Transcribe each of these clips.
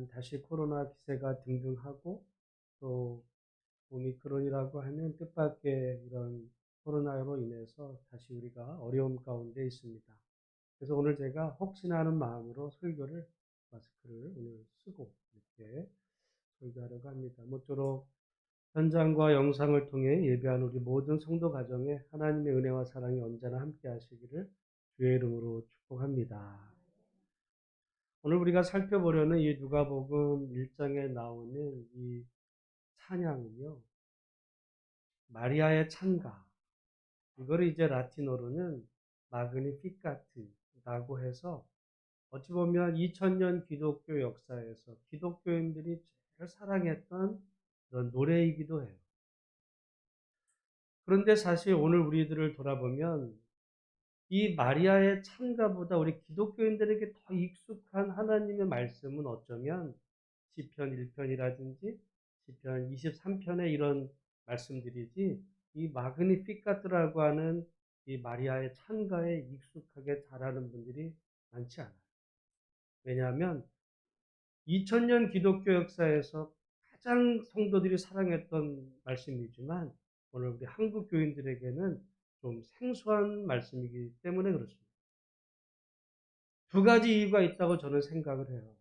다시 코로나 기세가 등등하고 또 오미크론이라고 하는 뜻밖의 이런 코로나로 인해서 다시 우리가 어려움 가운데 있습니다. 그래서 오늘 제가 혹시나 하는 마음으로 설교를 마스크를 오늘 쓰고 이렇게 설교하려고 합니다. 모쪼록 현장과 영상을 통해 예배한 우리 모든 성도 가정에 하나님의 은혜와 사랑이 언제나 함께 하시기를 주의 이름으로 축복합니다. 오늘 우리가 살펴보려는 이 누가복음 1장에 나오는 이 찬양은요, 마리아의 찬가. 이거를 이제 라틴어로는 마그니피카트라고 해서 어찌 보면 2000년 기독교 역사에서 기독교인들이 제일 사랑했던 그런 노래이기도 해요. 그런데 사실 오늘 우리들을 돌아보면 이 마리아의 찬가보다 우리 기독교인들에게 더 익숙한 하나님의 말씀은 어쩌면 시편 1편이라든지 시편 23편의 이런 말씀들이지 이 마그니피카트라고 하는 이 마리아의 찬가에 익숙하게 잘하는 분들이 많지 않아요. 왜냐하면 2000년 기독교 역사에서 가장 성도들이 사랑했던 말씀이지만 오늘 우리 한국 교인들에게는 좀 생소한 말씀이기 때문에 그렇습니다. 두 가지 이유가 있다고 저는 생각을 해요.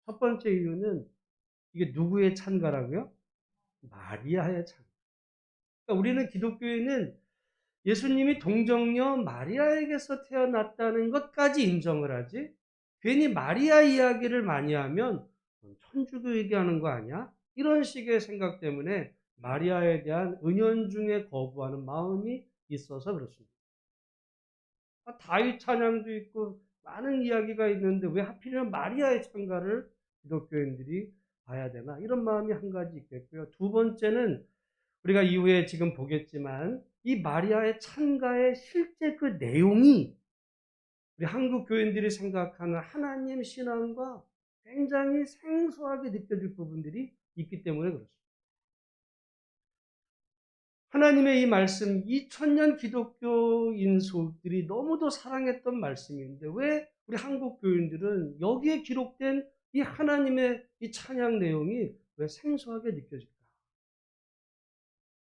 첫 번째 이유는 이게 누구의 찬가라고요? 마리아의 찬가. 그러니까 우리는 기독교인은 예수님이 동정녀 마리아에게서 태어났다는 것까지 인정을 하지 괜히 마리아 이야기를 많이 하면 천주교 얘기하는 거 아니야? 이런 식의 생각 때문에 마리아에 대한 은연중에 거부하는 마음이 있어서 그렇습니다. 다윗 찬양도 있고 많은 이야기가 있는데 왜 하필이면 마리아의 찬가를 기독교인들이 봐야 되나? 이런 마음이 한 가지 있겠고요. 두 번째는 우리가 이후에 지금 보겠지만 이 마리아의 찬가의 실제 그 내용이 우리 한국 교인들이 생각하는 하나님 신앙과 굉장히 생소하게 느껴질 부분들이 있기 때문에 그렇습니다. 하나님의 이 말씀, 2000년 기독교인 소들이 너무도 사랑했던 말씀인데 왜 우리 한국 교인들은 여기에 기록된 이 하나님의 이 찬양 내용이 왜 생소하게 느껴질까?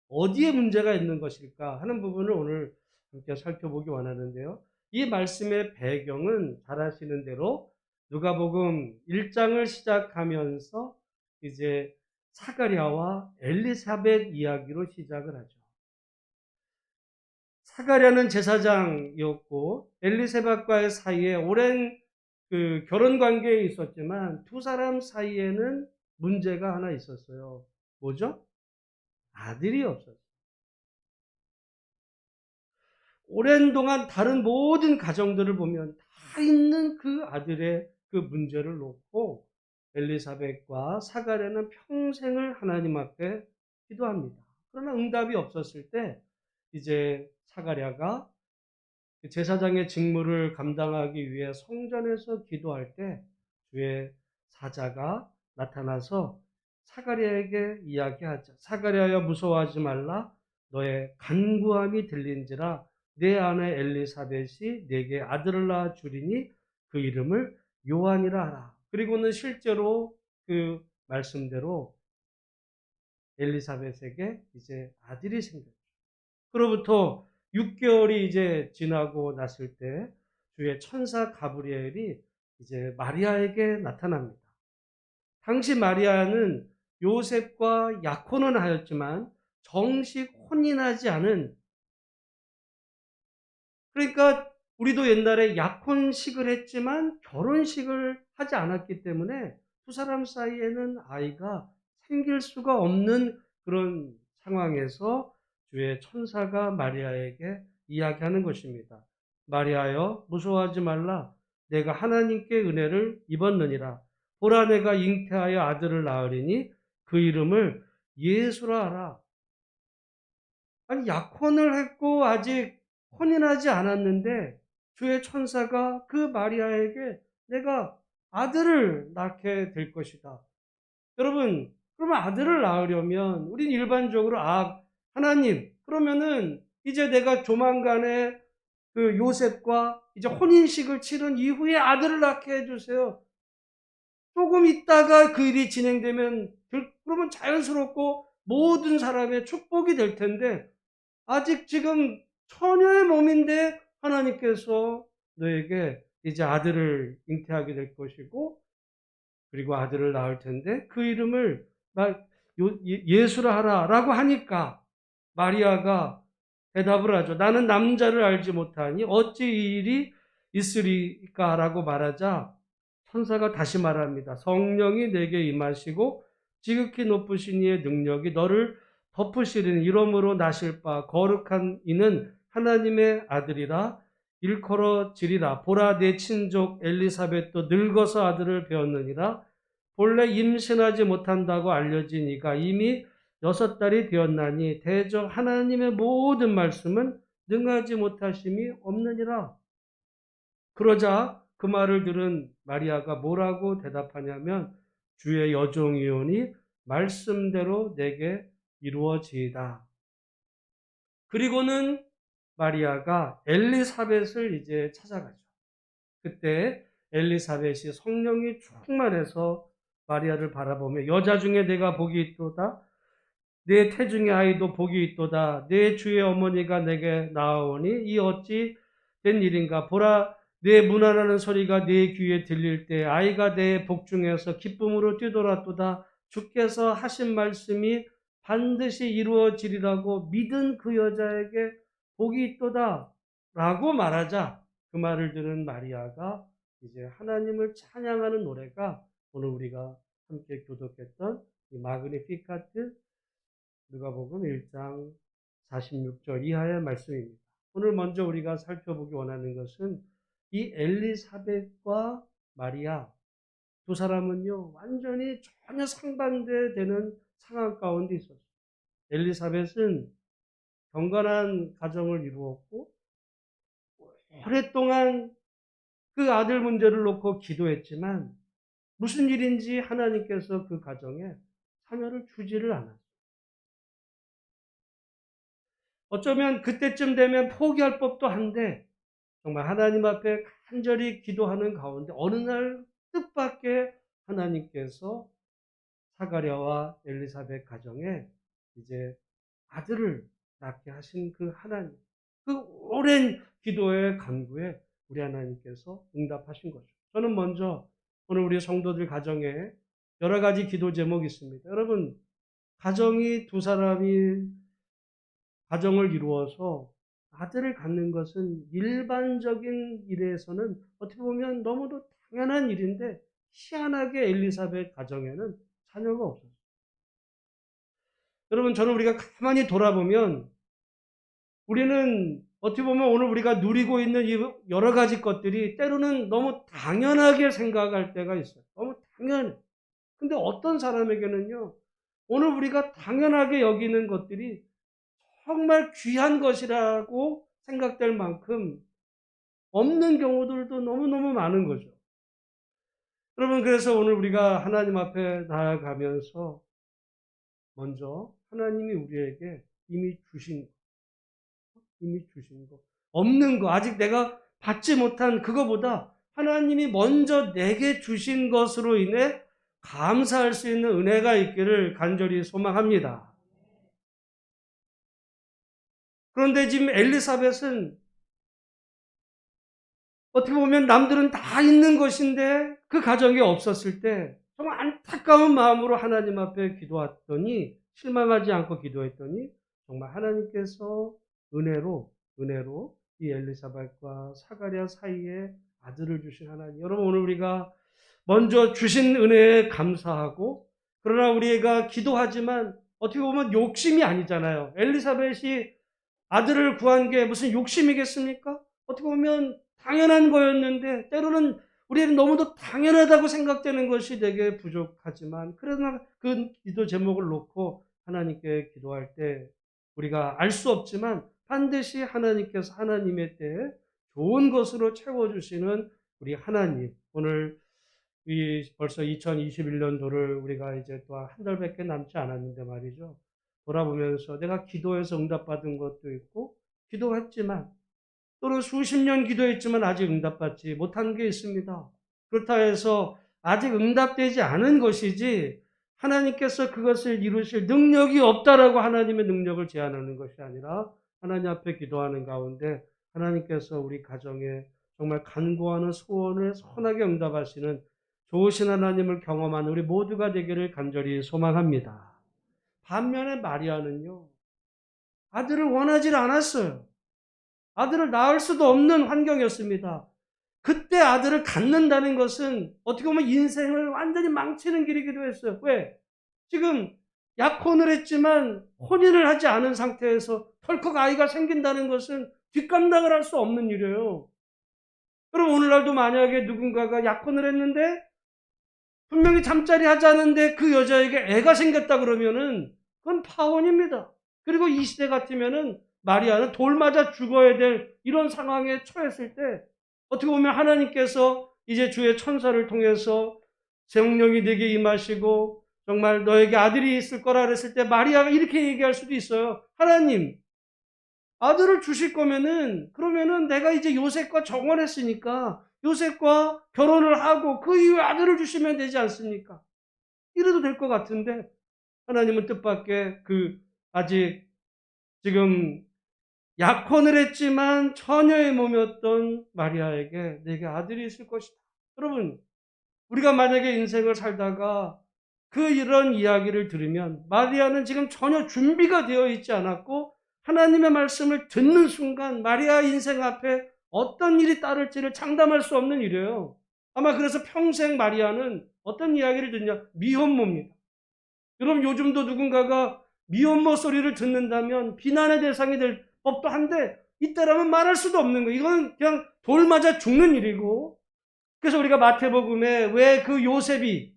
어디에 문제가 있는 것일까 하는 부분을 오늘 함께 살펴보기 원하는데요. 이 말씀의 배경은 잘 아시는 대로 누가복음 1장을 시작하면서 이제 사가랴와 엘리사벳 이야기로 시작을 하죠. 사가랴는 제사장이었고 엘리사벳과의 사이에 오랜 그 결혼 관계에 있었지만 두 사람 사이에는 문제가 하나 있었어요. 뭐죠? 아들이 없었어요. 오랜 동안 다른 모든 가정들을 보면 다 있는 그 아들의 그 문제를 놓고 엘리사벳과 사가랴는 평생을 하나님 앞에 기도합니다. 그러나 응답이 없었을 때 이제 사가랴가 제사장의 직무를 감당하기 위해 성전에서 기도할 때 주의 사자가 나타나서 사가랴에게 이야기하죠. 사가랴여 무서워하지 말라. 너의 간구함이 들린지라 내 아내 엘리사벳이 내게 아들을 낳아 주리니 그 이름을 요한이라 하라. 그리고는 실제로 그 말씀대로 엘리사벳에게 이제 아들이 생겼죠. 그로부터 6개월이 이제 지나고 났을 때 주의 천사 가브리엘이 이제 마리아에게 나타납니다. 당시 마리아는 요셉과 약혼은 하였지만 정식 혼인하지 않은, 그러니까 우리도 옛날에 약혼식을 했지만 결혼식을 하지 않았기 때문에 두 사람 사이에는 아이가 생길 수가 없는 그런 상황에서 주의 천사가 마리아에게 이야기하는 것입니다. 마리아여 무서워하지 말라. 내가 하나님께 은혜를 입었느니라. 보라 내가 잉태하여 아들을 낳으리니 그 이름을 예수라 하라. 아니 약혼을 했고 아직 혼인하지 않았는데 주의 천사가 그 마리아에게 내가 아들을 낳게 될 것이다. 여러분, 그러면 아들을 낳으려면 우린 일반적으로 하나님, 그러면은 이제 내가 조만간에 그 요셉과 이제 혼인식을 치른 이후에 아들을 낳게 해주세요. 조금 있다가 그 일이 진행되면 그러면 자연스럽고 모든 사람의 축복이 될 텐데 아직 지금 처녀의 몸인데 하나님께서 너에게 이제 아들을 잉태하게 될 것이고 그리고 아들을 낳을 텐데 그 이름을 예수라 하라라고 하니까 마리아가 대답을 하죠. 나는 남자를 알지 못하니 어찌 이 일이 있으리까라고 말하자 천사가 다시 말합니다. 성령이 내게 임하시고 지극히 높으신 이의 능력이 너를 덮으시리니 이러므로 나실 바 거룩한 이는 하나님의 아들이라 일컬어지리라. 보라 내 친족 엘리사벳도 늙어서 아들을 배웠느니라. 본래 임신하지 못한다고 알려진 이가 이미 6달이 되었나니 대저 하나님의 모든 말씀은 능하지 못하심이 없느니라. 그러자 그 말을 들은 마리아가 뭐라고 대답하냐면 주의 여종이오니 말씀대로 내게 이루어지이다. 그리고는 마리아가 엘리사벳을 이제 찾아가죠. 그때 엘리사벳이 성령이 충만해서 마리아를 바라보며 여자 중에 내가 복이 있도다. 내 태중의 아이도 복이 있도다. 내 주의 어머니가 내게 나아오니 이 어찌 된 일인가. 보라 내 문안하는 소리가 내 귀에 들릴 때 아이가 내 복중에서 기쁨으로 뛰돌았도다. 주께서 하신 말씀이 반드시 이루어지리라고 믿은 그 여자에게 복이 있도다. 라고 말하자 그 말을 들은 마리아가 이제 하나님을 찬양하는 노래가 오늘 우리가 함께 교독했던 이 마그니피카트 누가복음 1장 46절 이하의 말씀입니다. 오늘 먼저 우리가 살펴보기 원하는 것은 이 엘리사벳과 마리아 두 사람은요 완전히 전혀 상반되는 상황 가운데 있었어요. 엘리사벳은 경건한 가정을 이루었고 오랫동안 그 아들 문제를 놓고 기도했지만 무슨 일인지 하나님께서 그 가정에 자녀를 주지를 않았어요. 어쩌면 그때쯤 되면 포기할 법도 한데 정말 하나님 앞에 간절히 기도하는 가운데 어느 날 뜻밖의 하나님께서 사가랴와 엘리사벳 가정에 이제 아들을 낳게 하신 그 하나님, 그 오랜 기도의 간구에 우리 하나님께서 응답하신 거죠. 저는 먼저 오늘 우리 성도들 가정에 여러 가지 기도 제목이 있습니다. 여러분, 가정이 두 사람이 가정을 이루어서 아들을 갖는 것은 일반적인 일에서는 어떻게 보면 너무도 당연한 일인데 희한하게 엘리사벳 가정에는 자녀가 없었어요. 여러분, 저는 우리가 가만히 돌아보면 우리는 어떻게 보면 오늘 우리가 누리고 있는 이 여러 가지 것들이 때로는 너무 당연하게 생각할 때가 있어요. 너무 당연해. 근데 어떤 사람에게는요, 오늘 우리가 당연하게 여기는 것들이 정말 귀한 것이라고 생각될 만큼 없는 경우들도 너무너무 많은 거죠. 여러분, 그래서 오늘 우리가 하나님 앞에 나아가면서 먼저 하나님이 우리에게 이미 주신 거, 없는 거, 아직 내가 받지 못한 그거보다 하나님이 먼저 내게 주신 것으로 인해 감사할 수 있는 은혜가 있기를 간절히 소망합니다. 그런데 지금 엘리사벳은 어떻게 보면 남들은 다 있는 것인데 그 가정이 없었을 때 정말 안타까운 마음으로 하나님 앞에 기도했더니 실망하지 않고 기도했더니 정말 하나님께서 은혜로 이 엘리사벳과 사가랴 사이에 아들을 주신 하나님. 여러분 오늘 우리가 먼저 주신 은혜에 감사하고 그러나 우리가 기도하지만 어떻게 보면 욕심이 아니잖아요. 엘리사벳이 아들을 구한 게 무슨 욕심이겠습니까? 어떻게 보면 당연한 거였는데 때로는 우리는 너무도 당연하다고 생각되는 것이 되게 부족하지만 그러나 그 기도 제목을 놓고 하나님께 기도할 때 우리가 알 수 없지만 반드시 하나님께서 하나님의 때에 좋은 것으로 채워주시는 우리 하나님. 오늘 벌써 2021년도를 우리가 이제 또 한 달밖에 남지 않았는데 말이죠. 돌아보면서 내가 기도해서 응답받은 것도 있고 기도했지만 또는 수십 년 기도했지만 아직 응답받지 못한 게 있습니다. 그렇다 해서 아직 응답되지 않은 것이지 하나님께서 그것을 이루실 능력이 없다라고 하나님의 능력을 제한하는 것이 아니라 하나님 앞에 기도하는 가운데 하나님께서 우리 가정에 정말 간구하는 소원을 선하게 응답하시는 좋으신 하나님을 경험하는 우리 모두가 되기를 간절히 소망합니다. 반면에 마리아는요, 아들을 원하지 않았어요. 아들을 낳을 수도 없는 환경이었습니다. 그때 아들을 갖는다는 것은 어떻게 보면 인생을 완전히 망치는 길이기도 했어요. 왜? 지금 약혼을 했지만 혼인을 하지 않은 상태에서 덜컥 아이가 생긴다는 것은 뒷감당을 할 수 없는 일이에요. 그럼 오늘날도 만약에 누군가가 약혼을 했는데 분명히 잠자리 하지 않은데 그 여자에게 애가 생겼다 그러면은 그건 파혼입니다. 그리고 이 시대 같으면은 마리아는 돌 맞아 죽어야 될 이런 상황에 처했을 때 어떻게 보면 하나님께서 이제 주의 천사를 통해서 성령이 네게 임하시고 정말 너에게 아들이 있을 거라 그랬을 때 마리아가 이렇게 얘기할 수도 있어요. 하나님, 아들을 주실 거면은 그러면은 내가 이제 요셉과 정혼했으니까 요셉과 결혼을 하고 그 이후에 아들을 주시면 되지 않습니까? 이래도 될 것 같은데 하나님은 뜻밖의 아직 지금 약혼을 했지만 처녀의 몸이었던 마리아에게 내게 아들이 있을 것이다. 여러분, 우리가 만약에 인생을 살다가 이런 이야기를 들으면 마리아는 지금 전혀 준비가 되어 있지 않았고 하나님의 말씀을 듣는 순간 마리아 인생 앞에 어떤 일이 따를지를 장담할 수 없는 일이에요. 아마 그래서 평생 마리아는 어떤 이야기를 듣냐? 미혼모입니다. 여러분, 요즘도 누군가가 미혼모 소리를 듣는다면 비난의 대상이 될 법도 한데 이때라면 말할 수도 없는 거예요. 이건 그냥 돌 맞아 죽는 일이고, 그래서 우리가 마태복음에 왜 그 요셉이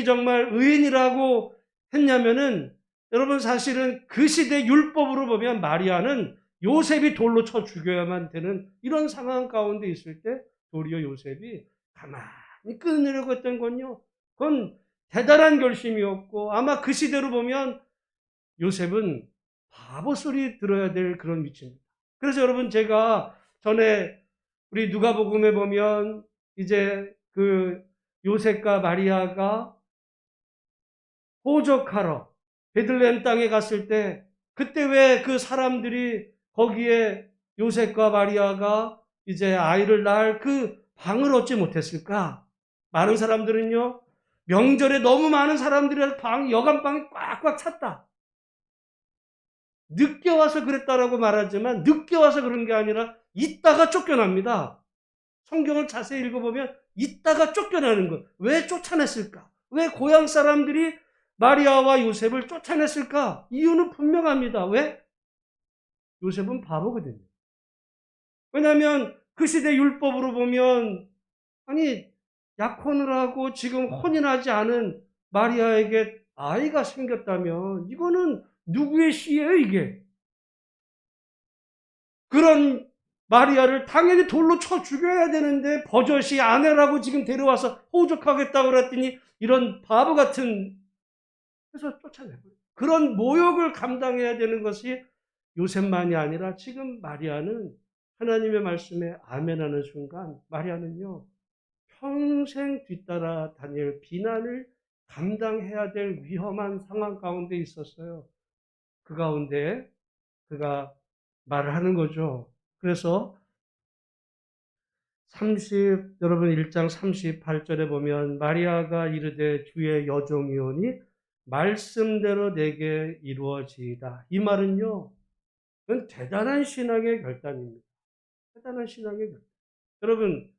정말 의인이라고 했냐면은 여러분, 사실은 그 시대 율법으로 보면 마리아는 요셉이 돌로 쳐 죽여야만 되는 이런 상황 가운데 있을 때 도리어 요셉이 가만히 끊으려고 했던 건요, 그건 대단한 결심이었고 아마 그 시대로 보면 요셉은 바보 소리 들어야 될 그런 위치입니다. 그래서 여러분, 제가 전에 우리 누가복음에 보면 이제 요셉과 마리아가 호적하러 베들레헴 땅에 갔을 때 그때 왜 그 사람들이 거기에 요셉과 마리아가 이제 아이를 낳을 그 방을 얻지 못했을까? 많은 사람들은요, 명절에 너무 많은 사람들이 여간방이 꽉꽉 찼다. 늦게 와서 그랬다라고 말하지만 늦게 와서 그런 게 아니라 있다가 쫓겨납니다. 성경을 자세히 읽어보면 있다가 쫓겨나는 것. 왜 쫓아냈을까? 왜 고향 사람들이 마리아와 요셉을 쫓아냈을까? 이유는 분명합니다. 왜? 요셉은 바보거든요. 왜냐하면 그 시대 율법으로 보면 아니, 약혼을 하고 지금 혼인하지 않은 마리아에게 아이가 생겼다면 이거는 누구의 시예요, 이게? 그런 마리아를 당연히 돌로 쳐 죽여야 되는데 버젓이 아내라고 지금 데려와서 호적하겠다고 그랬더니 이런 바보 같은, 그래서 쫓아내버려요. 그런 모욕을 감당해야 되는 것이 요셉만이 아니라 지금 마리아는 하나님의 말씀에 아멘하는 순간 마리아는요, 평생 뒤따라 다닐 비난을 감당해야 될 위험한 상황 가운데 있었어요. 그 가운데 그가 말을 하는 거죠. 그래서 여러분 1장 38절에 보면 마리아가 이르되 주의 여종이오니 말씀대로 내게 이루어지이다. 이 말은요, 그건 대단한 신앙의 결단입니다. 대단한 신앙의 결단. 여러분,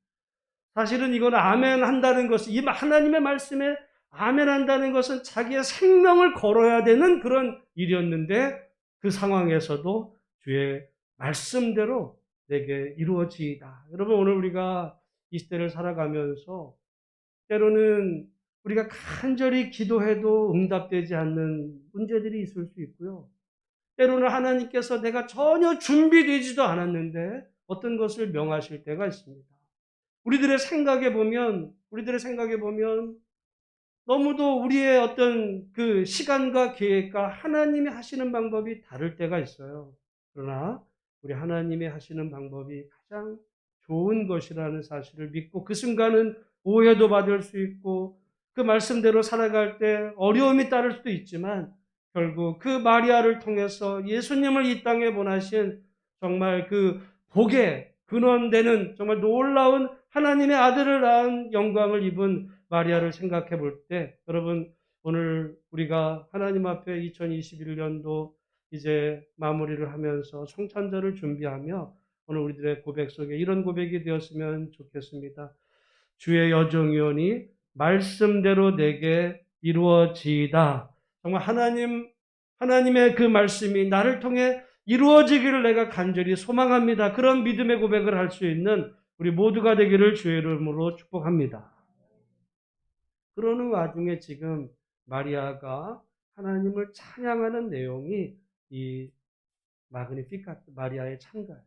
사실은 이건 아멘 한다는 것은, 이 하나님의 말씀에 아멘 한다는 것은 자기의 생명을 걸어야 되는 그런 일이었는데 그 상황에서도 주의 말씀대로 내게 이루어지이다. 여러분, 오늘 우리가 이 시대를 살아가면서 때로는 우리가 간절히 기도해도 응답되지 않는 문제들이 있을 수 있고요. 때로는 하나님께서 내가 전혀 준비되지도 않았는데 어떤 것을 명하실 때가 있습니다. 우리들의 생각에 보면 너무도 우리의 어떤 시간과 계획과 하나님이 하시는 방법이 다를 때가 있어요. 그러나 우리 하나님이 하시는 방법이 가장 좋은 것이라는 사실을 믿고 그 순간은 오해도 받을 수 있고 그 말씀대로 살아갈 때 어려움이 따를 수도 있지만 결국 그 마리아를 통해서 예수님을 이 땅에 보내신 정말 그 복의 근원되는 정말 놀라운 하나님의 아들을 낳은 영광을 입은 마리아를 생각해 볼 때 여러분 오늘 우리가 하나님 앞에 2021년도 이제 마무리를 하면서 성찬절을 준비하며 오늘 우리들의 고백 속에 이런 고백이 되었으면 좋겠습니다. 주의 여정이오니 말씀대로 내게 이루어지이다. 정말 하나님의 그 말씀이 나를 통해 이루어지기를 내가 간절히 소망합니다. 그런 믿음의 고백을 할 수 있는 우리 모두가 되기를 주의 이름으로 축복합니다. 그러는 와중에 지금 마리아가 하나님을 찬양하는 내용이 이 마그니피카트 마리아의 찬가예요.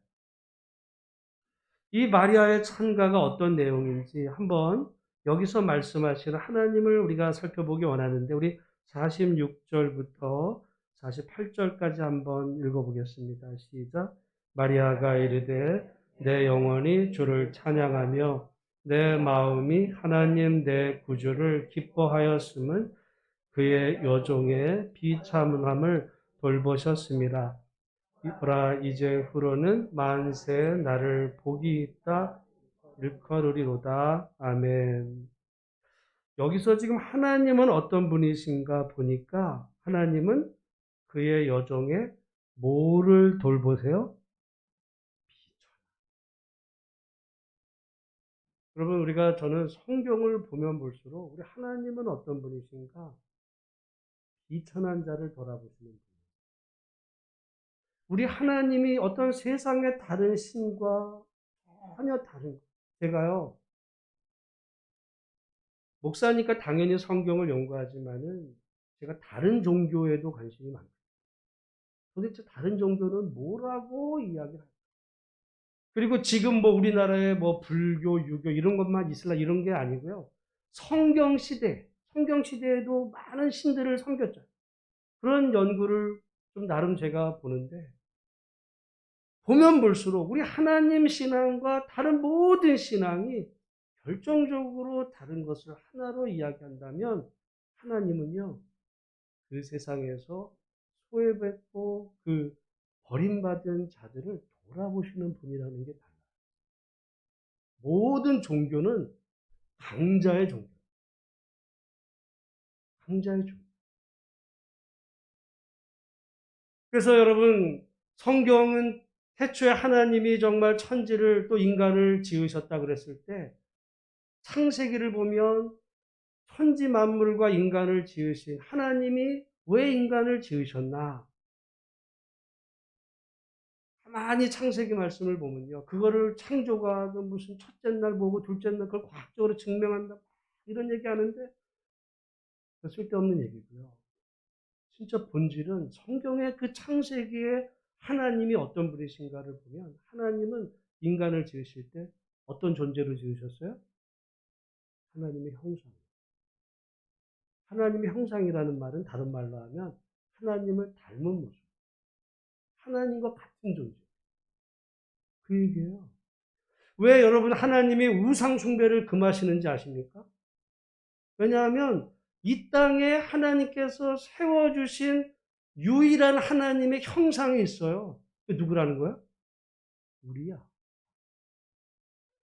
이 마리아의 찬가가 어떤 내용인지 한번 여기서 말씀하시는 하나님을 우리가 살펴보기 원하는데 우리 46절부터 48절까지 한번 읽어보겠습니다. 시작. 마리아가 이르되 내 영혼이 주를 찬양하며 내 마음이 하나님 내 구주를 기뻐하였음은 그의 여종의 비참함을 돌보셨습니다. 보라 이제 후로는 만세 나를 복이 있다 일컬으리로다. 아멘. 여기서 지금 하나님은 어떤 분이신가 보니까 하나님은 그의 여종의 뭐를 돌보세요? 여러분 저는 성경을 보면 볼수록 우리 하나님은 어떤 분이신가? 비천한 자를 돌아보시는 분. 우리 하나님이 어떤 세상의 다른 신과 전혀 다른, 제가요, 목사니까 당연히 성경을 연구하지만은 제가 다른 종교에도 관심이 많아요. 도대체 다른 종교는 뭐라고 이야기를 할까? 그리고 지금 우리나라에 불교, 유교 이런 것만 이슬람 이런 게 아니고요. 성경 시대에도 많은 신들을 섬겼죠. 그런 연구를 좀 나름 제가 보는데 보면 볼수록 우리 하나님 신앙과 다른 모든 신앙이 결정적으로 다른 것을 하나로 이야기한다면 하나님은요, 그 세상에서 소외받고 그 버림받은 자들을 돌아보시는 분이라는 게 달라요. 모든 종교는 강자의 종교. 강자의 종교. 그래서 여러분, 성경은 태초에 하나님이 정말 천지를 또 인간을 지으셨다 그랬을 때 창세기를 보면 천지 만물과 인간을 지으신 하나님이 왜 인간을 지으셨나? 가만히 창세기 말씀을 보면요. 그거를 창조가 무슨 첫째 날 보고 둘째 날 그걸 과학적으로 증명한다. 이런 얘기 하는데 쓸데없는 얘기고요. 진짜 본질은 성경의 그 창세기에 하나님이 어떤 분이신가를 보면 하나님은 인간을 지으실 때 어떤 존재로 지으셨어요? 하나님의 형상. 하나님의 형상이라는 말은 다른 말로 하면 하나님을 닮은 모습. 하나님과 같은 존재. 그 얘기예요. 왜 여러분 하나님이 우상 숭배를 금하시는지 아십니까? 왜냐하면 이 땅에 하나님께서 세워주신 유일한 하나님의 형상이 있어요. 누구라는 거야? 우리야.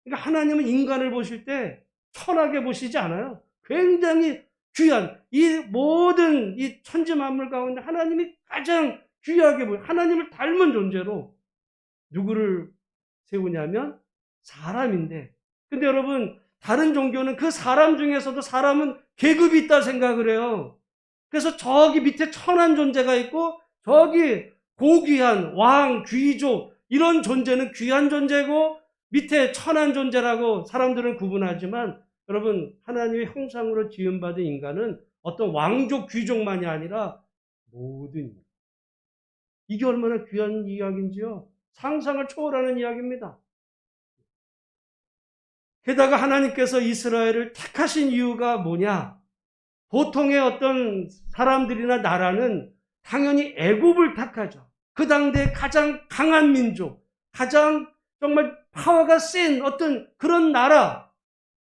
그러니까 하나님은 인간을 보실 때 천하게 보시지 않아요. 굉장히 귀한 이 모든 이 천지 만물 가운데 하나님이 가장 귀하게 보여 하나님을 닮은 존재로 누구를 세우냐면 사람인데 근데 여러분 다른 종교는 그 사람 중에서도 사람은 계급이 있다 생각을 해요. 그래서 저기 밑에 천한 존재가 있고 저기 고귀한 왕, 귀족 이런 존재는 귀한 존재고 밑에 천한 존재라고 사람들은 구분하지만 여러분 하나님의 형상으로 지음받은 인간은 어떤 왕족, 귀족만이 아니라 모든 인간. 이게 얼마나 귀한 이야기인지요. 상상을 초월하는 이야기입니다. 게다가 하나님께서 이스라엘을 택하신 이유가 뭐냐? 보통의 어떤 사람들이나 나라는 당연히 애굽을 택하죠. 그 당대 가장 강한 민족, 가장 정말 파워가 센 어떤 그런 나라,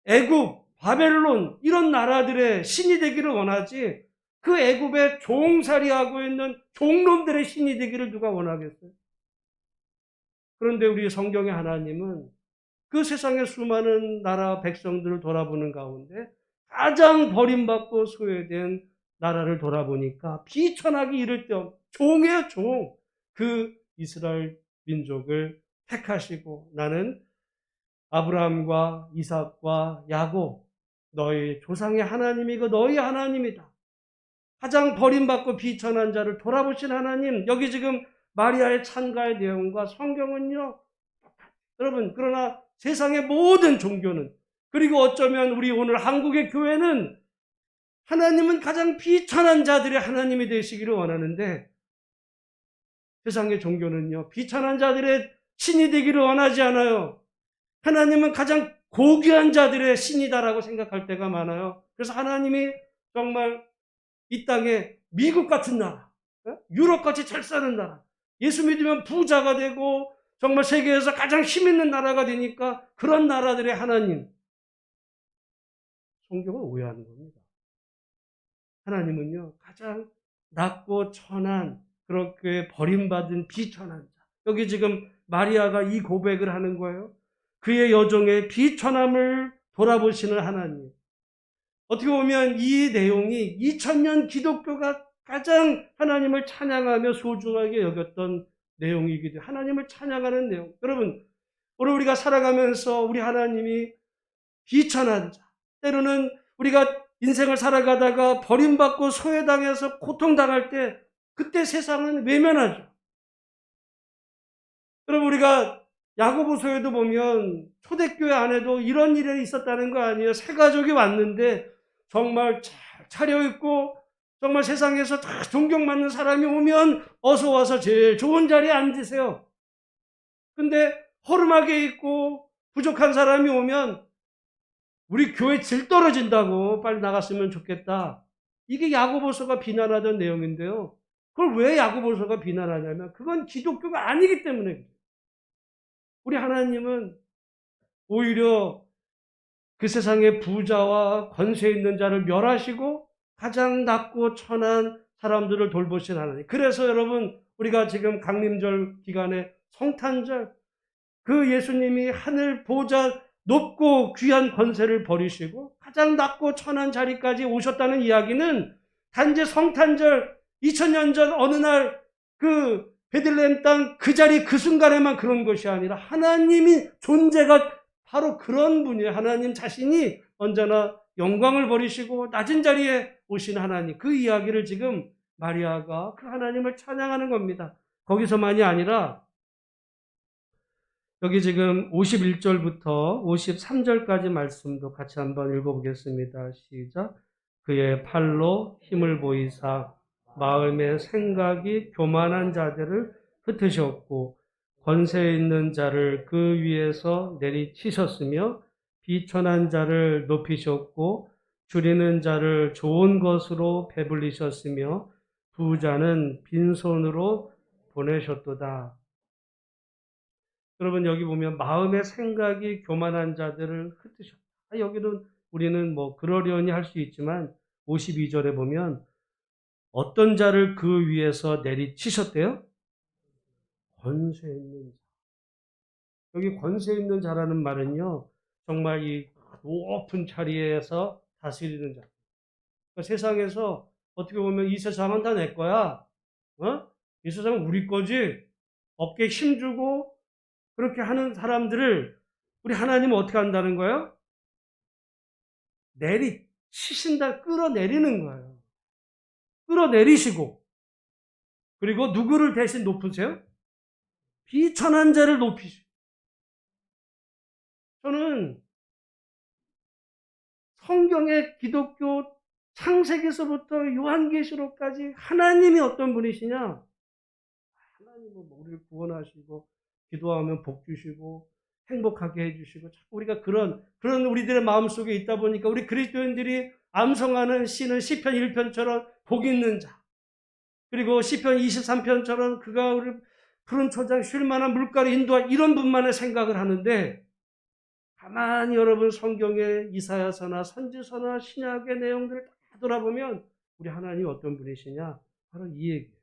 애굽, 바벨론 이런 나라들의 신이 되기를 원하지 그 애굽에 종살이하고 있는 종놈들의 신이 되기를 누가 원하겠어요? 그런데 우리 성경의 하나님은 그 세상의 수많은 나라 백성들을 돌아보는 가운데 가장 버림받고 소외된 나라를 돌아보니까 비천하기 이를 데 없는 종이에요, 종. 그 이스라엘 민족을 택하시고 나는 아브라함과 이삭과 야곱 너희 조상의 하나님이고 너희 하나님이다. 가장 버림받고 비천한 자를 돌아보신 하나님. 여기 지금 마리아의 찬가의 내용과 성경은요. 여러분 그러나 세상의 모든 종교는 그리고 어쩌면 우리 오늘 한국의 교회는 하나님은 가장 비천한 자들의 하나님이 되시기를 원하는데 세상의 종교는요. 비천한 자들의 신이 되기를 원하지 않아요. 하나님은 가장 고귀한 자들의 신이다라고 생각할 때가 많아요. 그래서 하나님이 정말 이 땅에 미국 같은 나라, 유럽같이 잘 사는 나라, 예수 믿으면 부자가 되고 정말 세계에서 가장 힘 있는 나라가 되니까 그런 나라들의 하나님, 성경을 오해하는 겁니다. 하나님은요 가장 낮고 천한 그렇게 버림받은 비천한 자. 여기 지금 마리아가 이 고백을 하는 거예요. 그의 여종의 비천함을 돌아보시는 하나님. 어떻게 보면 이 내용이 2000년 기독교가 가장 하나님을 찬양하며 소중하게 여겼던 내용이기도 해요. 하나님을 찬양하는 내용. 여러분, 오늘 우리가 살아가면서 우리 하나님이 비천한 자, 때로는 우리가 인생을 살아가다가 버림받고 소외당해서 고통당할 때 그때 세상은 외면하죠. 여러분 우리가 야고보서에도 보면 초대교회 안에도 이런 일이 있었다는 거 아니에요. 새 가족이 왔는데 정말 잘 차려입고 정말 세상에서 다 존경받는 사람이 오면 어서 와서 제일 좋은 자리에 앉으세요. 근데 허름하게 입고 부족한 사람이 오면 우리 교회 질 떨어진다고 빨리 나갔으면 좋겠다. 이게 야고보서가 비난하던 내용인데요. 그걸 왜 야고보서가 비난하냐면 그건 기독교가 아니기 때문에 그래요. 우리 하나님은 오히려 그 세상의 부자와 권세 있는 자를 멸하시고 가장 낮고 천한 사람들을 돌보신 하나님. 그래서 여러분 우리가 지금 강림절 기간에 성탄절 그 예수님이 하늘 보좌 높고 귀한 권세를 버리시고 가장 낮고 천한 자리까지 오셨다는 이야기는 단지 성탄절 2000년 전 어느 날 그 베들레헴 땅 그 자리 그 순간에만 그런 것이 아니라 하나님이 존재가 바로 그런 분이에요. 하나님 자신이 언제나 영광을 버리시고 낮은 자리에 오신 하나님. 그 이야기를 지금 마리아가 그 하나님을 찬양하는 겁니다. 거기서만이 아니라 여기 지금 51절부터 53절까지 말씀도 같이 한번 읽어보겠습니다. 시작. 그의 팔로 힘을 보이사 마음의 생각이 교만한 자들을 흩으셨고 권세 있는 자를 그 위에서 내리치셨으며 비천한 자를 높이셨고 줄이는 자를 좋은 것으로 배불리셨으며 부자는 빈손으로 보내셨도다. 여러분 여기 보면 마음의 생각이 교만한 자들을 흩으셨다. 여기는 우리는 뭐 그러려니 할 수 있지만 52절에 보면 어떤 자를 그 위에서 내리치셨대요? 권세 있는 자. 여기 권세 있는 자라는 말은요. 정말 이 높은 자리에서 다스리는 자. 그러니까 세상에서 어떻게 보면 이 세상은 다 내 거야. 이 세상은 우리 거지. 어깨에 힘주고 그렇게 하는 사람들을 우리 하나님은 어떻게 한다는 거예요? 치신다, 끌어내리는 거예요. 끌어내리시고 그리고 누구를 대신 높으세요? 비천한 자를 높이시고. 저는 성경의 기독교 창세기서부터 요한계시록까지 하나님이 어떤 분이시냐? 하나님은 우리를 구원하시고 기도하면 복 주시고 행복하게 해주시고 자꾸 우리가 그런 우리들의 마음속에 있다 보니까 우리 그리스도인들이 암송하는 시는 시편 1편처럼 복 있는 자 그리고 시편 23편처럼 그가 우리 푸른 초장 쉴 만한 물가로 인도할 이런 분만의 생각을 하는데 가만히 여러분 성경의 이사야서나 선지서나 신약의 내용들을 다 돌아보면 우리 하나님이 어떤 분이시냐? 바로 이 얘기예요.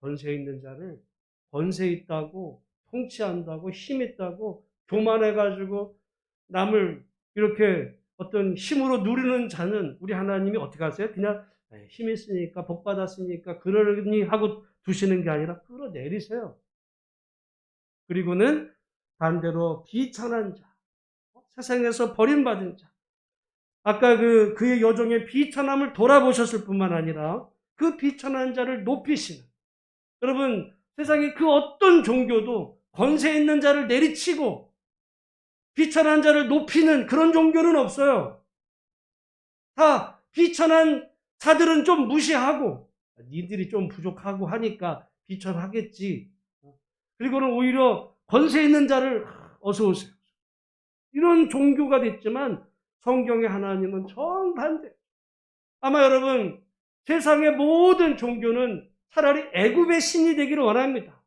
권세 있는 자를 권세 있다고 통치한다고 힘 있다고 교만해가지고 남을 이렇게 어떤 힘으로 누리는 자는 우리 하나님이 어떻게 하세요? 그냥 힘 있으니까 복 받았으니까 그러니 하고 두시는 게 아니라 끌어내리세요. 그리고는 반대로 비천한 자, 세상에서 버림받은 자, 아까 그의 여종의 비천함을 돌아보셨을 뿐만 아니라 그 비천한 자를 높이시는, 여러분 세상에 그 어떤 종교도 권세 있는 자를 내리치고 비천한 자를 높이는 그런 종교는 없어요. 다 비천한 자들은 좀 무시하고 니들이 좀 부족하고 하니까 비천하겠지. 그리고는 오히려 권세 있는 자를 어서 오세요. 이런 종교가 됐지만 성경의 하나님은 정반대. 아마 여러분 세상의 모든 종교는 차라리 애굽의 신이 되기를 원합니다.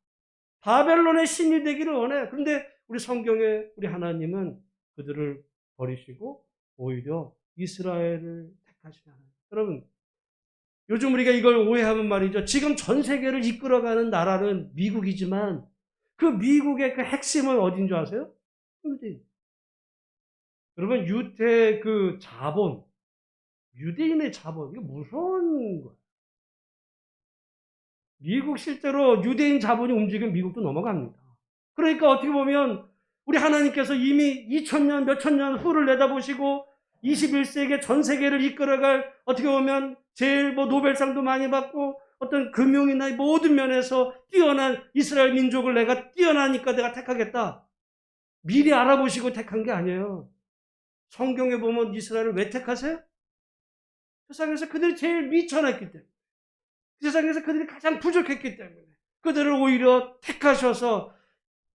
바벨론의 신이 되기를 원해요. 그런데 우리 성경의 우리 하나님은 그들을 버리시고 오히려 이스라엘을 택하시는 하나님. 여러분 요즘 우리가 이걸 오해하면 말이죠. 지금 전 세계를 이끌어가는 나라는 미국이지만 그 미국의 그 핵심은 어딘 줄 아세요? 유대인. 여러분 유대 그 자본, 유대인의 자본, 이거 무서운 거예요. 미국 실제로 유대인 자본이 움직이면 미국도 넘어갑니다. 그러니까 어떻게 보면 우리 하나님께서 이미 2000년, 몇천 년 후를 내다보시고 21세기의 전 세계를 이끌어갈 어떻게 보면 제일 노벨상도 많이 받고 어떤 금융이나 모든 면에서 뛰어난 이스라엘 민족을 내가 뛰어나니까 내가 택하겠다. 미리 알아보시고 택한 게 아니에요. 성경에 보면 이스라엘을 왜 택하세요? 세상에서 그들이 제일 미천했기 때문에. 세상에서 그들이 가장 부족했기 때문에 그들을 오히려 택하셔서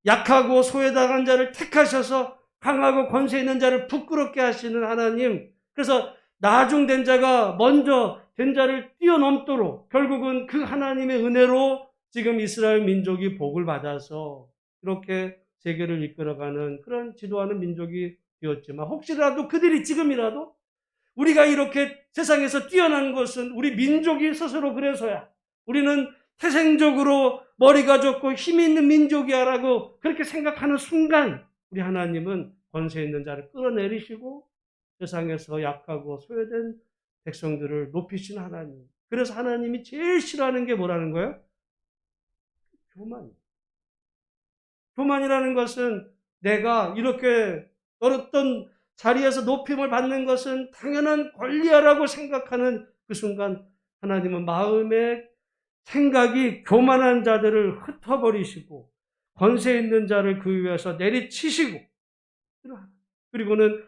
약하고 소외당한 자를 택하셔서 강하고 권세 있는 자를 부끄럽게 하시는 하나님. 그래서 나중된 자가 먼저 된 자를 뛰어넘도록 결국은 그 하나님의 은혜로 지금 이스라엘 민족이 복을 받아서 이렇게 세계를 이끌어가는 그런 지도하는 민족이 되었지만 혹시라도 그들이 지금이라도 우리가 이렇게 세상에서 뛰어난 것은 우리 민족이 스스로 그래서야 우리는 태생적으로 머리가 좋고 힘이 있는 민족이야라고 그렇게 생각하는 순간 우리 하나님은 권세 있는 자를 끌어내리시고 세상에서 약하고 소외된 백성들을 높이시는 하나님. 그래서 하나님이 제일 싫어하는 게 뭐라는 거예요? 교만. 교만이라는 것은 내가 이렇게 어떤 자리에서 높임을 받는 것은 당연한 권리야라고 생각하는 그 순간 하나님은 마음의 생각이 교만한 자들을 흩어버리시고 권세 있는 자를 그 위에서 내리치시고 그리고는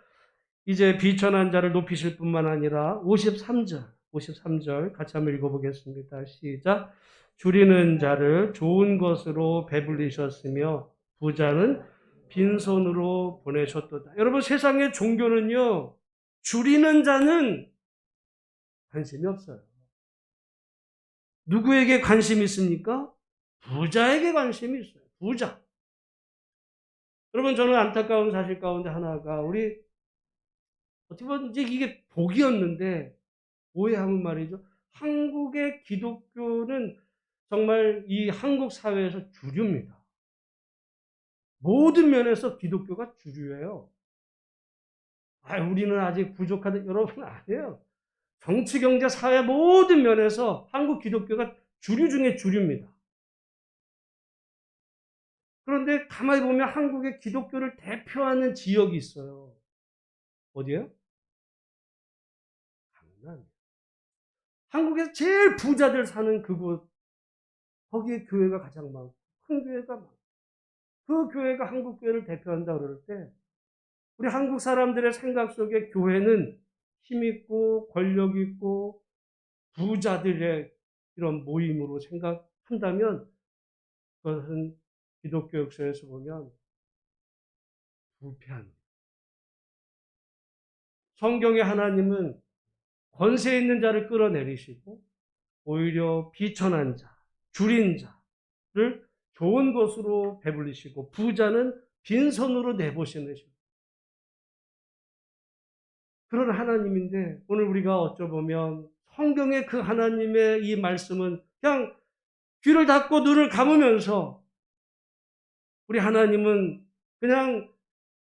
이제 비천한 자를 높이실 뿐만 아니라 53절 같이 한번 읽어보겠습니다. 시작. 줄이는 자를 좋은 것으로 배불리셨으며 부자는 빈손으로 보내셨도다. 여러분 세상의 종교는요. 줄이는 자는 관심이 없어요. 누구에게 관심이 있습니까? 부자에게 관심이 있어요. 부자. 여러분 저는 안타까운 사실 가운데 하나가 우리 어떻게 보면 이제 이게 복이었는데 오해하면 말이죠. 한국의 기독교는 정말 이 한국 사회에서 주류입니다. 모든 면에서 기독교가 주류예요. 우리는 아직 부족하다. 여러분 아니에요. 정치, 경제, 사회 모든 면에서 한국 기독교가 주류 중에 주류입니다. 그런데 가만히 보면 한국의 기독교를 대표하는 지역이 있어요. 어디예요? 강남. 한국에서 제일 부자들 사는 그곳, 거기에 교회가 가장 많고 큰 교회가 많고 그 교회가 한국 교회를 대표한다 그럴 때 우리 한국 사람들의 생각 속에 교회는 힘있고 권력있고 부자들의 이런 모임으로 생각한다면 그것은 기독교 역사에서 보면 부패합니다. 성경의 하나님은 권세 있는 자를 끌어내리시고 오히려 비천한 자, 줄인 자를 좋은 것으로 배불리시고 부자는 빈손으로 내보시는 것입니다. 그런 하나님인데 오늘 우리가 어쩌보면 성경의 그 하나님의 이 말씀은 그냥 귀를 닫고 눈을 감으면서 우리 하나님은 그냥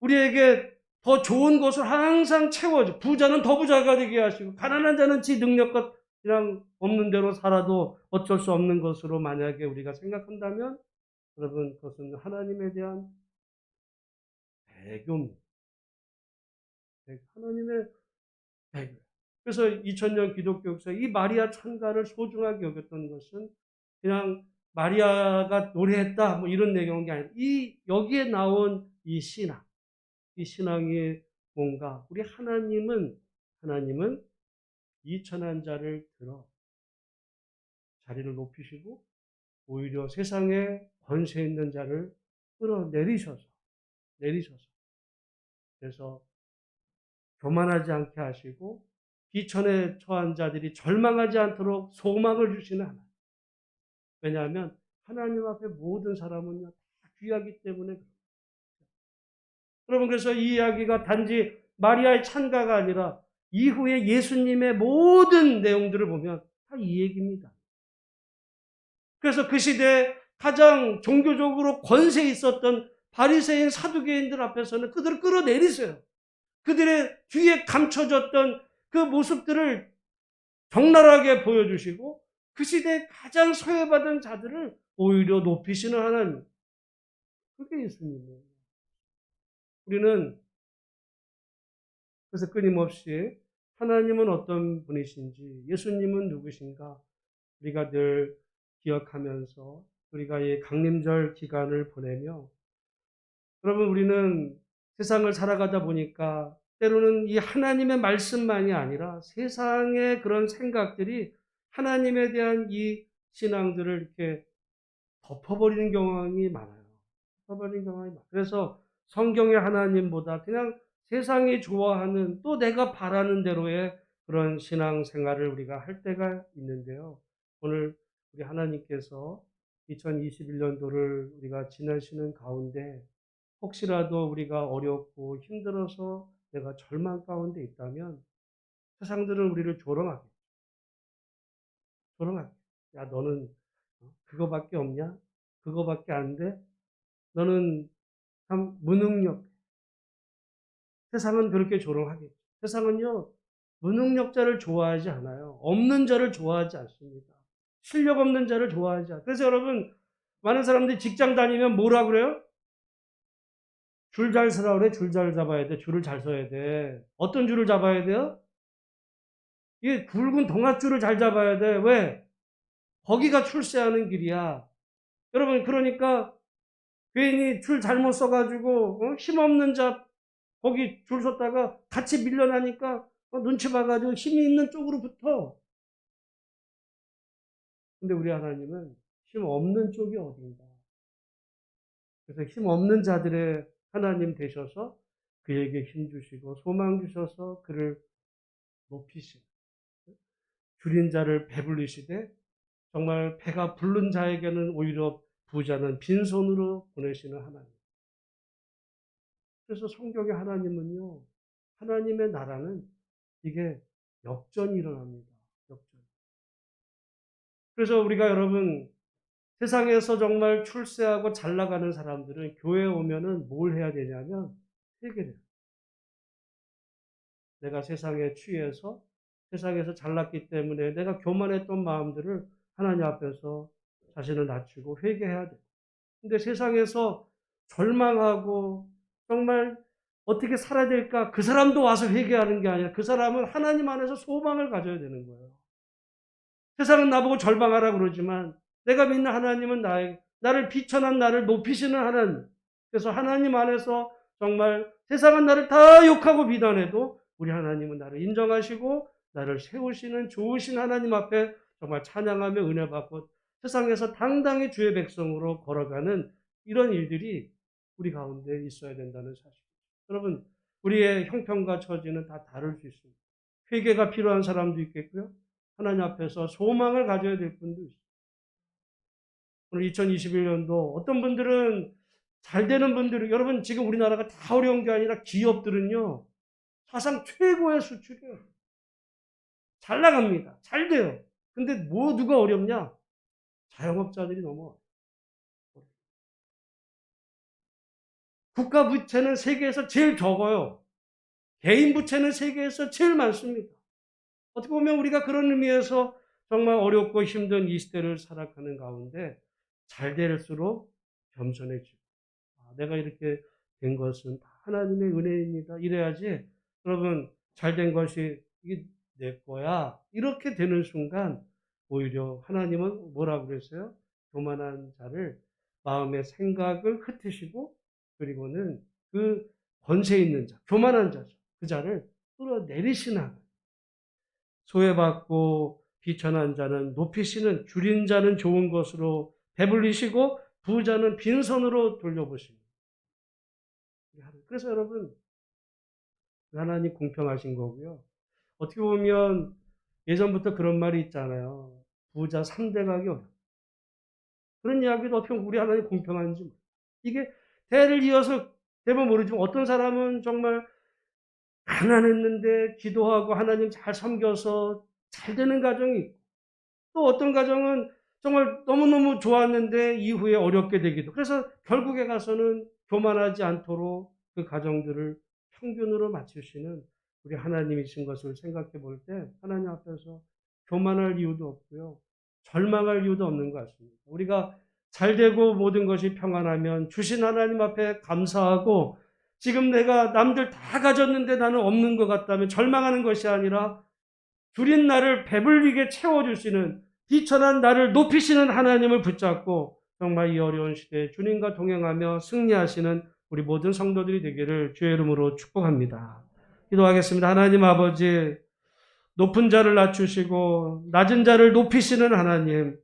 우리에게 더 좋은 것을 항상 채워줘. 부자는 더 부자가 되게 하시고 가난한 자는 지 능력과 그냥 없는 대로 살아도 어쩔 수 없는 것으로 만약에 우리가 생각한다면 여러분 그것은 하나님에 대한 배교입니다. 하나님의 배교. 그래서 2000년 기독교 역사에 이 마리아 찬가를 소중하게 여겼던 것은 그냥 마리아가 노래했다 뭐 이런 내용이 아니라 여기에 나온 이 신앙이 뭔가 우리 하나님은 이 천한 자를 들어 자리를 높이시고 오히려 세상에 권세 있는 자를 끌어내리셔서 그래서 교만하지 않게 하시고 비천에 처한 자들이 절망하지 않도록 소망을 주시는 하나님. 왜냐하면 하나님 앞에 모든 사람은요 다 귀하기 때문에 그렇습니다. 여러분 그래서 이 이야기가 단지 마리아의 찬가가 아니라 이후에 예수님의 모든 내용들을 보면 다 이 얘기입니다. 그래서 그 시대에 가장 종교적으로 권세 있었던 바리새인 사두개인들 앞에서는 그들을 끌어내리세요. 그들의 뒤에 감춰졌던 그 모습들을 적나라하게 보여주시고 그 시대에 가장 소외받은 자들을 오히려 높이시는 하나님. 그게 예수님이에요. 우리는 그래서 끊임없이 하나님은 어떤 분이신지 예수님은 누구신가 우리가 늘 기억하면서 우리가 이 강림절 기간을 보내며 여러분 우리는 세상을 살아가다 보니까 때로는 이 하나님의 말씀만이 아니라 세상의 그런 생각들이 하나님에 대한 이 신앙들을 이렇게 덮어버리는 경향이 많아요. 그래서 성경의 하나님보다 그냥 세상이 좋아하는 또 내가 바라는 대로의 그런 신앙생활을 우리가 할 때가 있는데요. 오늘 우리 하나님께서 2021년도를 우리가 지나시는 가운데 혹시라도 우리가 어렵고 힘들어서 내가 절망 가운데 있다면 세상들은 우리를 조롱하겠죠. 야, 너는 그거밖에 없냐? 그거밖에 안 돼? 너는 참 무능력. 세상은 그렇게 조롱하겠죠. 세상은요, 무능력자를 좋아하지 않아요. 없는 자를 좋아하지 않습니다. 실력 없는 자를 좋아하지 않아요. 그래서 여러분, 많은 사람들이 직장 다니면 뭐라 그래요? 줄 잘 서라 그래. 줄 잘 잡아야 돼. 줄을 잘 서야 돼. 어떤 줄을 잡아야 돼요? 이 굵은 동아줄을 잘 잡아야 돼. 왜? 거기가 출세하는 길이야. 여러분, 그러니까 괜히 줄 잘못 써가지고 힘없는 자 거기 줄 섰다가 같이 밀려나니까 눈치 봐가지고 힘이 있는 쪽으로 붙어. 근데 우리 하나님은 힘 없는 쪽이 어딘가. 그래서 힘 없는 자들의 하나님 되셔서 그에게 힘 주시고 소망 주셔서 그를 높이시고 줄인 자를 배불리시되 정말 배가 부른 자에게는 오히려 부자는 빈손으로 보내시는 하나님. 그래서 성경의 하나님은요, 하나님의 나라는 이게 역전이 일어납니다. 역전. 그래서 우리가 여러분, 세상에서 정말 출세하고 잘 나가는 사람들은 교회에 오면은 뭘 해야 되냐면 회개를. 내가 세상에 취해서 세상에서 잘났기 때문에 내가 교만했던 마음들을 하나님 앞에서 자신을 낮추고 회개해야 돼. 근데 세상에서 절망하고 정말 어떻게 살아야 될까? 그 사람도 와서 회개하는 게 아니라 그 사람은 하나님 안에서 소망을 가져야 되는 거예요. 세상은 나보고 절망하라 그러지만 내가 믿는 하나님은 나를 비천한 나를 높이시는 하나님. 그래서 하나님 안에서 정말 세상은 나를 다 욕하고 비난해도 우리 하나님은 나를 인정하시고 나를 세우시는 좋으신 하나님 앞에 정말 찬양하며 은혜 받고 세상에서 당당히 주의 백성으로 걸어가는 이런 일들이 우리 가운데 있어야 된다는 사실입니다. 여러분, 우리의 형편과 처지는 다 다를 수 있습니다. 회개가 필요한 사람도 있겠고요. 하나님 앞에서 소망을 가져야 될 분도 있어요. 오늘 2021년도 어떤 분들은 잘 되는 분들이 여러분 지금 우리나라가 다 어려운 게 아니라 기업들은요. 사상 최고의 수출이에요. 잘 나갑니다. 잘 돼요. 근데 누가 어렵냐? 자영업자들이 너무 어려워요. 국가 부채는 세계에서 제일 적어요. 개인 부채는 세계에서 제일 많습니다. 어떻게 보면 우리가 그런 의미에서 정말 어렵고 힘든 이 시대를 살아가는 가운데 잘 될수록 겸손해지고, 내가 이렇게 된 것은 다 하나님의 은혜입니다. 이래야지 여러분 잘 된 것이 이게 내 거야. 이렇게 되는 순간 오히려 하나님은 뭐라고 그랬어요? 교만한 자를 마음의 생각을 흩으시고 그리고는 그 권세 있는 자, 교만한 자죠. 그 자를 끌어내리시나. 소외받고 비천한 자는 높이시는, 줄인 자는 좋은 것으로 배불리시고 부자는 빈손으로 돌려보십니다. 그래서 여러분 하나님 공평하신 거고요. 어떻게 보면 예전부터 그런 말이 있잖아요. 부자 3대 가기 어렵다. 그런 이야기도 어떻게 보면 우리 하나님 공평한지. 이게 대를 이어서 되면 모르지만 어떤 사람은 정말 가난했는데 기도하고 하나님 잘 섬겨서 잘 되는 가정이 있고, 또 어떤 가정은 정말 너무너무 좋았는데 이후에 어렵게 되기도. 그래서 결국에 가서는 교만하지 않도록 그 가정들을 평균으로 맞추시는 우리 하나님이신 것을 생각해 볼 때 하나님 앞에서 교만할 이유도 없고요. 절망할 이유도 없는 것 같습니다. 우리가 잘 되고 모든 것이 평안하면 주신 하나님 앞에 감사하고, 지금 내가 남들 다 가졌는데 나는 없는 것 같다면 절망하는 것이 아니라 줄인 나를 배불리게 채워주시는, 비천한 나를 높이시는 하나님을 붙잡고 정말 이 어려운 시대에 주님과 동행하며 승리하시는 우리 모든 성도들이 되기를 주의 이름으로 축복합니다. 기도하겠습니다. 하나님 아버지, 높은 자를 낮추시고 낮은 자를 높이시는 하나님,